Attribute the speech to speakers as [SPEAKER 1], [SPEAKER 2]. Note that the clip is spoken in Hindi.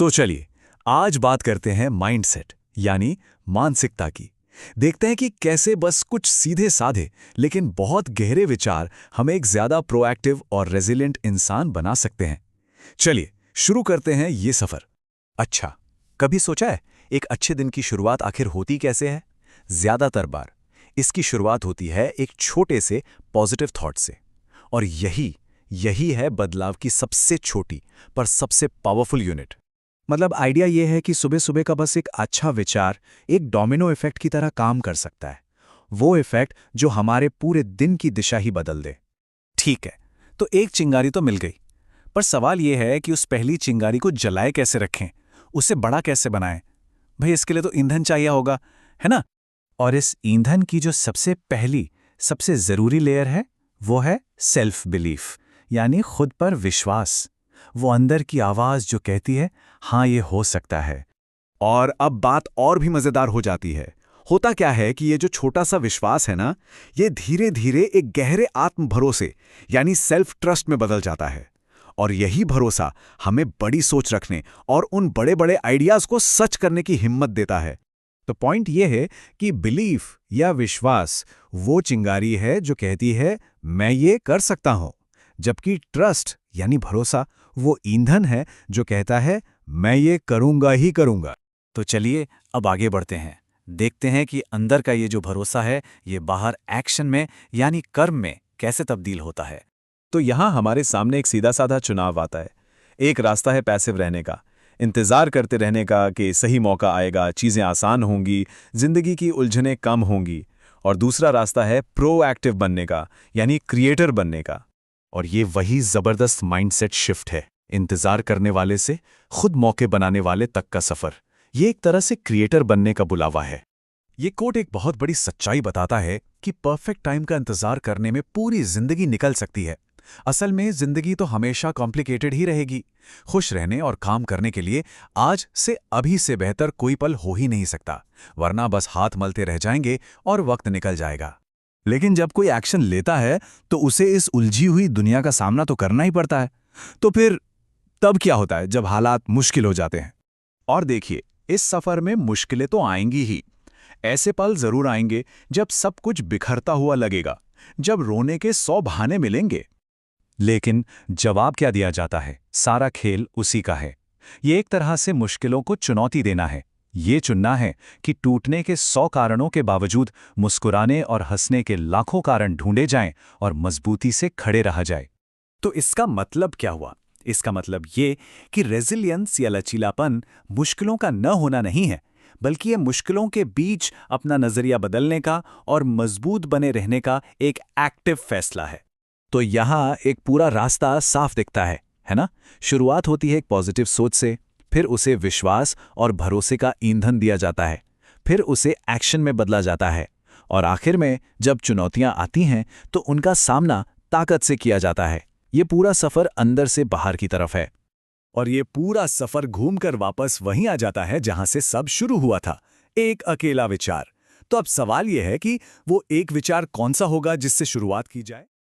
[SPEAKER 1] तो चलिए आज बात करते हैं माइंडसेट यानी मानसिकता की। देखते हैं कि कैसे बस कुछ सीधे साधे लेकिन बहुत गहरे विचार हमें एक ज्यादा प्रोएक्टिव और रेजिलिएंट इंसान बना सकते हैं। चलिए शुरू करते हैं ये सफर। अच्छा, कभी सोचा है एक अच्छे दिन की शुरुआत आखिर होती कैसे है? ज्यादातर बार इसकी शुरुआत होती है एक छोटे से पॉजिटिव थॉट से। और यही है बदलाव की सबसे छोटी पर सबसे पावरफुल यूनिट। मतलब आइडिया यह है कि सुबह सुबह का बस एक अच्छा विचार एक डोमिनो इफेक्ट की तरह काम कर सकता है। वो इफेक्ट जो हमारे पूरे दिन की दिशा ही बदल दे। ठीक है, तो एक चिंगारी तो मिल गई, पर सवाल यह है कि उस पहली चिंगारी को जलाए कैसे रखें, उसे बड़ा कैसे बनाएं? भाई इसके लिए तो ईंधन चाहिए होगा, है ना? और इस ईंधन की जो सबसे पहली सबसे जरूरी लेयर है वो है सेल्फ बिलीफ, यानी खुद पर विश्वास। वो अंदर की आवाज जो कहती है हाँ ये हो सकता है। और अब बात और भी मजेदार हो जाती है। होता क्या है कि ये जो छोटा सा विश्वास है ना, ये धीरे धीरे एक गहरे आत्म भरोसे यानी सेल्फ ट्रस्ट में बदल जाता है। और यही भरोसा हमें बड़ी सोच रखने और उन बड़े बड़े आइडियाज को सच करने की हिम्मत देता है। तो पॉइंट ये है कि बिलीफ या विश्वास वो चिंगारी है जो कहती है मैं ये कर सकता हूं, जबकि ट्रस्ट यानी भरोसा वो ईंधन है जो कहता है मैं ये करूंगा ही करूंगा। तो चलिए अब आगे बढ़ते हैं, देखते हैं कि अंदर का ये जो भरोसा है ये बाहर एक्शन में यानी कर्म में कैसे तब्दील होता है। तो यहां हमारे सामने एक सीधा साधा चुनाव आता है। एक रास्ता है पैसिव रहने का, इंतजार करते रहने का कि सही मौका आएगा, चीजें आसान होंगी, जिंदगी की उलझनें कम होंगी। और दूसरा रास्ता है प्रोएक्टिव बनने का, यानी क्रिएटर बनने का। और ये वही जबरदस्त माइंडसेट शिफ्ट है, इंतजार करने वाले से खुद मौके बनाने वाले तक का सफर। ये एक तरह से क्रिएटर बनने का बुलावा है। ये कोट एक बहुत बड़ी सच्चाई बताता है कि परफेक्ट टाइम का इंतजार करने में पूरी जिंदगी निकल सकती है। असल में जिंदगी तो हमेशा कॉम्प्लिकेटेड ही रहेगी। खुश रहने और काम करने के लिए आज से अभी से बेहतर कोई पल हो ही नहीं सकता, वरना बस हाथ मलते रह जाएंगे और वक्त निकल जाएगा। लेकिन जब कोई एक्शन लेता है तो उसे इस उलझी हुई दुनिया का सामना तो करना ही पड़ता है। तो फिर तब क्या होता है जब हालात मुश्किल हो जाते हैं? और देखिए, इस सफर में मुश्किलें तो आएंगी ही। ऐसे पल जरूर आएंगे जब सब कुछ बिखरता हुआ लगेगा, जब रोने के 100 बहाने मिलेंगे। लेकिन जवाब क्या दिया जाता है? सारा खेल उसी का है। ये एक तरह से मुश्किलों को चुनौती देना है। ये चुनना है कि टूटने के 100 कारणों के बावजूद मुस्कुराने और हंसने के लाखों कारण ढूंढे जाएं और मजबूती से खड़े रहा जाए। तो इसका मतलब क्या हुआ? इसका मतलब ये कि रेजिलियंस या लचीलापन मुश्किलों का न होना नहीं है, बल्कि ये मुश्किलों के बीच अपना नजरिया बदलने का और मजबूत बने रहने का एक एक्टिव फैसला है। तो यहाँ एक पूरा रास्ता साफ दिखता है ना? शुरुआत होती है एक पॉजिटिव सोच से, फिर उसे विश्वास और भरोसे का ईंधन दिया जाता है, फिर उसे एक्शन में बदला जाता है, और आखिर में जब चुनौतियां आती हैं तो उनका सामना ताकत से किया जाता है। ये पूरा सफर अंदर से बाहर की तरफ है। और ये पूरा सफर घूमकर वापस वहीं आ जाता है जहां से सब शुरू हुआ था, एक अकेला विचार। तो अब सवाल यह है कि वो एक विचार कौन सा होगा जिससे शुरुआत की जाए?